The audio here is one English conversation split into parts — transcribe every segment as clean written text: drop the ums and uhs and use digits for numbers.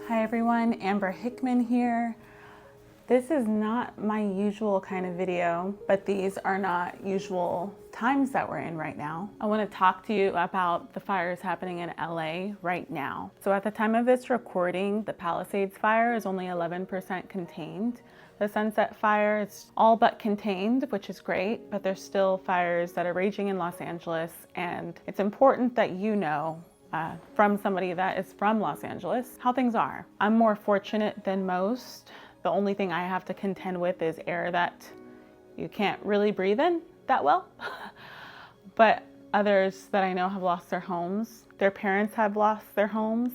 Hi everyone, Aamber Hickman here. This is not my usual kind of video, but these are not usual times that we're in right now. I want to talk to you about the fires happening in LA right now. So at the time of this recording, the Palisades fire is only 11% contained. The Sunset fire is all but contained, which is great, but there's still fires that are raging in Los Angeles, and it's important that you know from somebody that is from Los Angeles how things are. I'm more fortunate than most. The only thing I have to contend with is air that you can't really breathe in that well. But others that I know have lost their homes, their parents have lost their homes,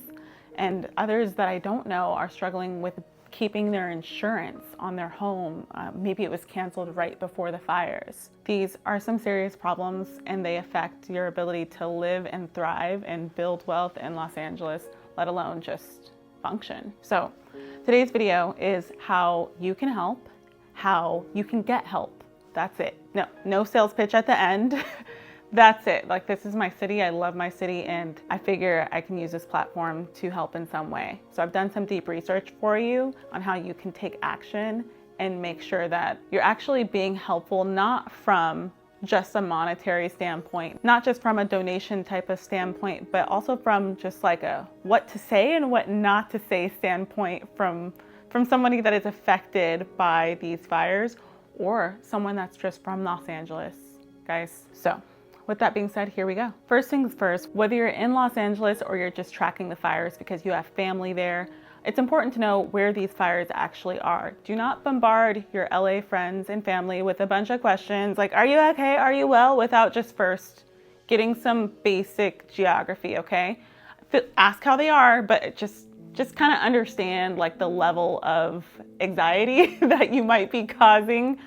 and others that I don't know are struggling with keeping their insurance on their home. Maybe it was canceled right before the fires. These are some serious problems, and they affect your ability to live and thrive and build wealth in Los Angeles, let alone just function. So today's video is how you can help, how you can get help. That's it. No sales pitch at the end. That's it. Like, this is my city. I love my city, and I figure I can use this platform to help in some way. So I've done some deep research for you on how you can take action and make sure that you're actually being helpful, not from just a monetary standpoint, not just from a donation type of standpoint, but also from just like a what to say and what not to say standpoint from somebody that is affected by these fires, or someone that's just from Los Angeles, guys. So with that being said, here we go. First things first, whether you're in Los Angeles or you're just tracking the fires because you have family there, it's important to know where these fires actually are. Do not bombard your LA friends and family with a bunch of questions like, are you okay? Are you well? Without just first getting some basic geography, okay? Ask how they are, but just kind of understand like the level of anxiety that you might be causing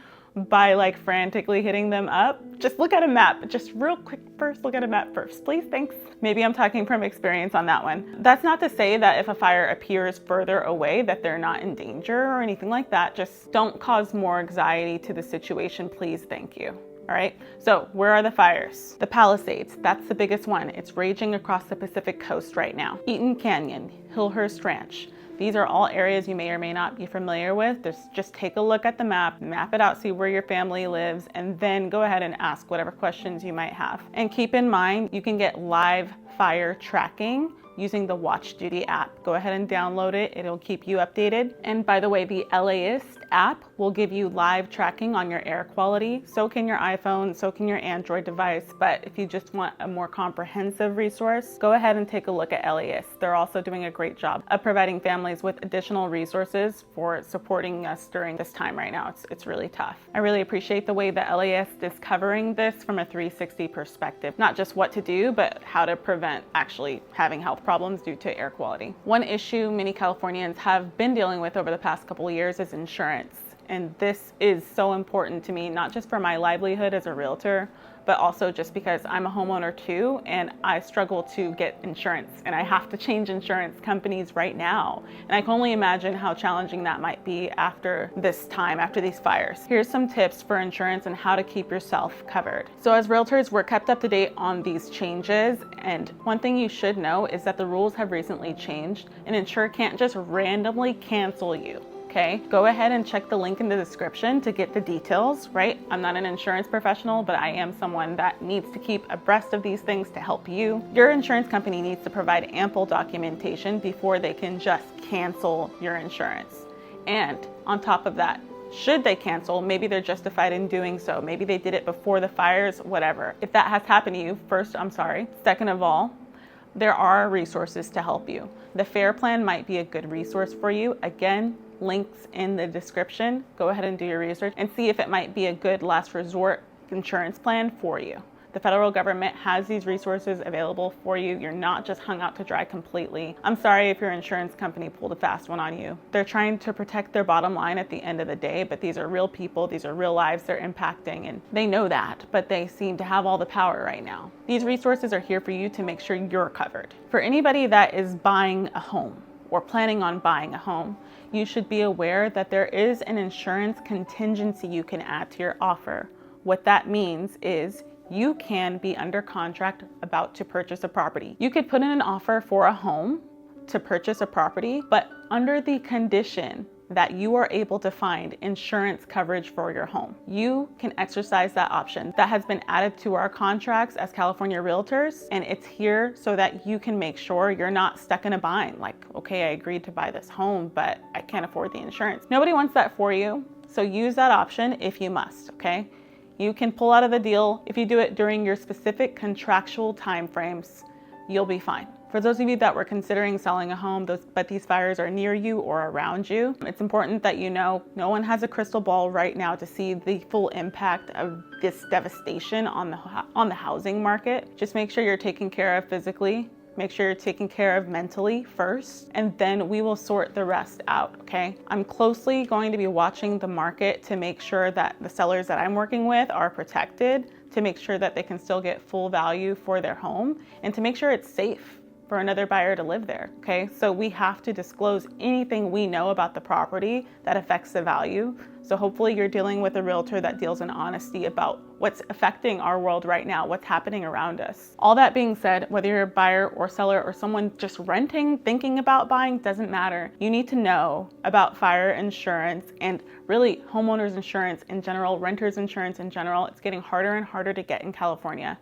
by like frantically hitting them up. Just look at a map. Just real quick first, look at a map first, please, thanks. Maybe I'm talking from experience on that one. That's not to say that if a fire appears further away that they're not in danger or anything like that. Just don't cause more anxiety to the situation, please, thank you. All right, so where are the fires? The Palisades, that's the biggest one. It's raging across the Pacific coast right now. Eaton Canyon, Hillhurst Ranch. These are all areas you may or may not be familiar with. Just take a look at the map it out, see where your family lives, and then go ahead and ask whatever questions you might have. And keep in mind, you can get live fire tracking using the Watch Duty app. Go ahead and download it. It'll keep you updated. And by the way, the LAist app will give you live tracking on your air quality. So can your iPhone, so can your Android device. But if you just want a more comprehensive resource, go ahead and take a look at LAist. They're also doing a great job of providing families with additional resources for supporting us during this time right now. It's really tough. I really appreciate the way that LAist is covering this from a 360 perspective. Not just what to do, but how to prevent actually having health problems due to air quality. One issue many Californians have been dealing with over the past couple of years is insurance. And this is so important to me, not just for my livelihood as a realtor, but also just because I'm a homeowner too, and I struggle to get insurance, and I have to change insurance companies right now. And I can only imagine how challenging that might be after this time, after these fires. Here's some tips for insurance and how to keep yourself covered. So as realtors, we're kept up to date on these changes. And one thing you should know is that the rules have recently changed. An insurer can't just randomly cancel you. Okay, go ahead and check the link in the description to get the details, right? I'm not an insurance professional, but I am someone that needs to keep abreast of these things to help you. Your insurance company needs to provide ample documentation before they can just cancel your insurance. And on top of that, should they cancel, maybe they're justified in doing so. Maybe they did it before the fires, whatever. If that has happened to you, first, I'm sorry. Second of all, there are resources to help you. The FAIR plan might be a good resource for you. Again, links in the description. Go ahead and do your research and see if it might be a good last resort insurance plan for you. The federal government has these resources available for you. You're not just hung out to dry completely. I'm sorry if your insurance company pulled a fast one on you. They're trying to protect their bottom line at the end of the day, but these are real people, these are real lives they're impacting, and they know that, but they seem to have all the power right now. These resources are here for you to make sure you're covered. For anybody that is buying a home or planning on buying a home, you should be aware that there is an insurance contingency you can add to your offer. What that means is you can be under contract about to purchase a property. You could put in an offer for a home to purchase a property, but under the condition that you are able to find insurance coverage for your home. You can exercise that option. That has been added to our contracts as California realtors, and it's here so that you can make sure you're not stuck in a bind. Like, okay, I agreed to buy this home, but I can't afford the insurance. Nobody wants that for you, so use that option if you must, okay? You can pull out of the deal. If you do it during your specific contractual timeframes, you'll be fine. For those of you that were considering selling a home, but these fires are near you or around you, it's important that you know no one has a crystal ball right now to see the full impact of this devastation on the housing market. Just make sure you're taken care of physically. Make sure you're taken care of mentally first, and then we will sort the rest out, okay? I'm closely going to be watching the market to make sure that the sellers that I'm working with are protected, to make sure that they can still get full value for their home, and to make sure it's safe for another buyer to live there, okay? So we have to disclose anything we know about the property that affects the value. So hopefully you're dealing with a realtor that deals in honesty about what's affecting our world right now, what's happening around us. All that being said, whether you're a buyer or seller or someone just renting, thinking about buying, doesn't matter. You need to know about fire insurance and really homeowners insurance in general, renters insurance in general. It's getting harder and harder to get in California.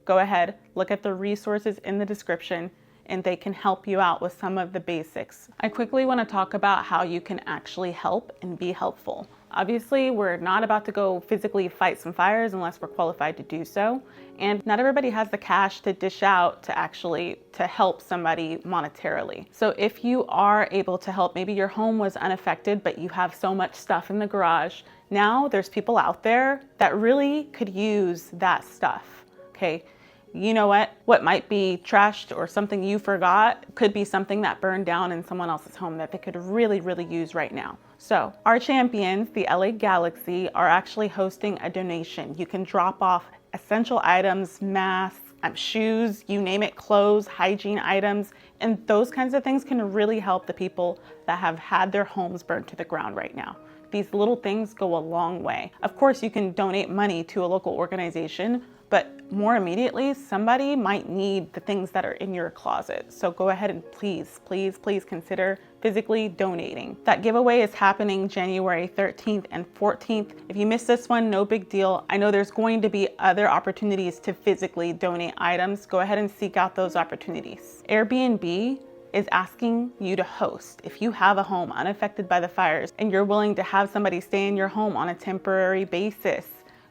Go ahead, look at the resources in the description, and they can help you out with some of the basics. I quickly want to talk about how you can actually help and be helpful. Obviously, we're not about to go physically fight some fires unless we're qualified to do so. And not everybody has the cash to dish out to help somebody monetarily. So if you are able to help, maybe your home was unaffected, but you have so much stuff in the garage. Now there's people out there that really could use that stuff, okay? You know what might be trashed or something you forgot could be something that burned down in someone else's home that they could really, really use right now. So our champions, the LA Galaxy, are actually hosting a donation. You can drop off essential items, masks, shoes, you name it, clothes, hygiene items, and those kinds of things can really help the people that have had their homes burned to the ground right now. These little things go a long way. Of course, you can donate money to a local organization, but more immediately, somebody might need the things that are in your closet. So go ahead and please, please, please consider physically donating. That giveaway is happening January 13th and 14th. If you missed this one, no big deal. I know there's going to be other opportunities to physically donate items. Go ahead and seek out those opportunities. Airbnb is asking you to host. If you have a home unaffected by the fires and you're willing to have somebody stay in your home on a temporary basis,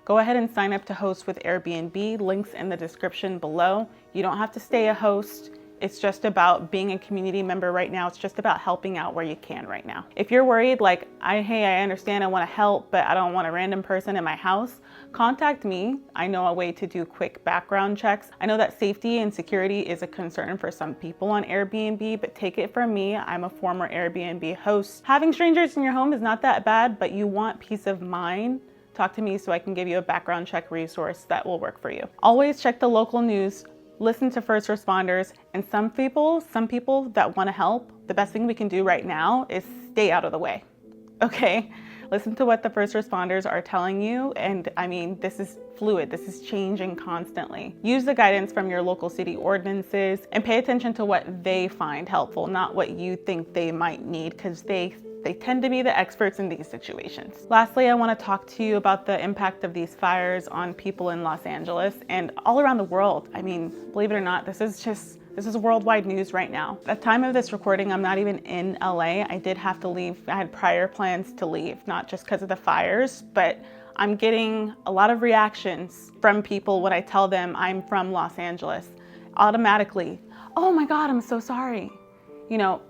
go ahead and sign up to host with Airbnb. Links in the description below. You don't have to stay a host. It's just about being a community member right now. It's just about helping out where you can right now. If you're worried, like, hey, I understand, I want to help, but I don't want a random person in my house, contact me. I know a way to do quick background checks. I know that safety and security is a concern for some people on Airbnb, but take it from me. I'm a former Airbnb host. Having strangers in your home is not that bad, but you want peace of mind. Talk to me so I can give you a background check resource that will work for you. Always check the local news, listen to first responders, and some people that want to help, the best thing we can do right now is stay out of the way, okay? Listen to what the first responders are telling you, and I mean, this is fluid, this is changing constantly. Use the guidance from your local city ordinances and pay attention to what they find helpful, not what you think they might need, because they tend to be the experts in these situations. Lastly, I want to talk to you about the impact of these fires on people in Los Angeles and all around the world. I mean, believe it or not, this is worldwide news right now. At the time of this recording, I'm not even in LA. I did have to leave. I had prior plans to leave, not just because of the fires, but I'm getting a lot of reactions from people when I tell them I'm from Los Angeles. Automatically, oh my God, I'm so sorry. You know,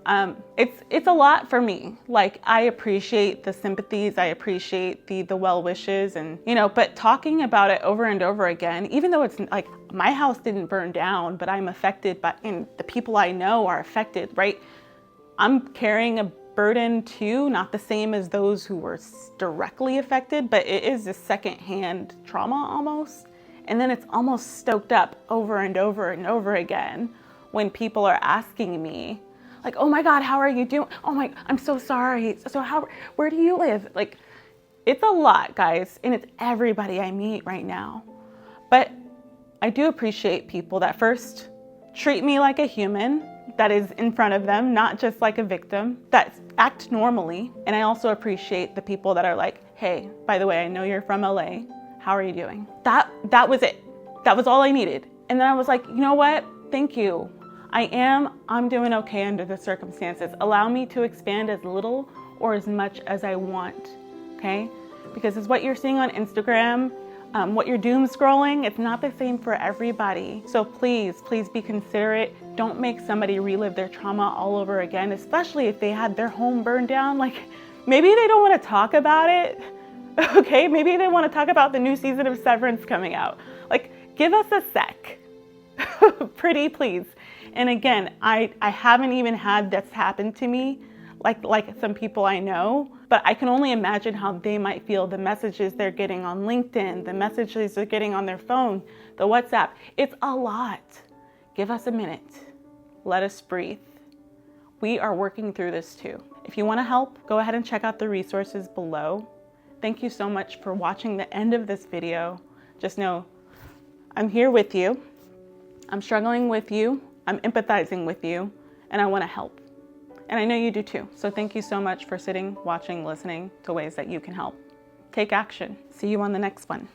it's a lot for me. Like, I appreciate the sympathies, I appreciate the well wishes, and you know, but talking about it over and over again, even though it's like my house didn't burn down, but I'm affected by, and the people I know are affected, right? I'm carrying a burden too, not the same as those who were directly affected, but it is a secondhand trauma almost. And then it's almost stoked up over and over and over again when people are asking me, like, oh my God, how are you doing? Oh my, I'm so sorry. So where do you live? Like, it's a lot, guys, and it's everybody I meet right now. But I do appreciate people that first treat me like a human, that is in front of them, not just like a victim, that act normally. And I also appreciate the people that are like, hey, by the way, I know you're from LA. How are you doing? That was it. That was all I needed. And then I was like, you know what? Thank you. I'm doing okay under the circumstances. Allow me to expand as little or as much as I want, okay? Because it's what you're seeing on Instagram, what you're doom scrolling, it's not the same for everybody. So please, please be considerate. Don't make somebody relive their trauma all over again, especially if they had their home burned down. Like, maybe they don't want to talk about it, okay? Maybe they want to talk about the new season of Severance coming out. Like, give us a sec, pretty please. And again, I haven't even had this happen to me, like some people I know, but I can only imagine how they might feel, the messages they're getting on LinkedIn, the messages they're getting on their phone, the WhatsApp. It's a lot. Give us a minute. Let us breathe. We are working through this too. If you want to help, go ahead and check out the resources below. Thank you so much for watching the end of this video. Just know I'm here with you. I'm struggling with you. I'm empathizing with you, and I want to help. And I know you do too. So thank you so much for sitting, watching, listening to ways that you can help. Take action. See you on the next one.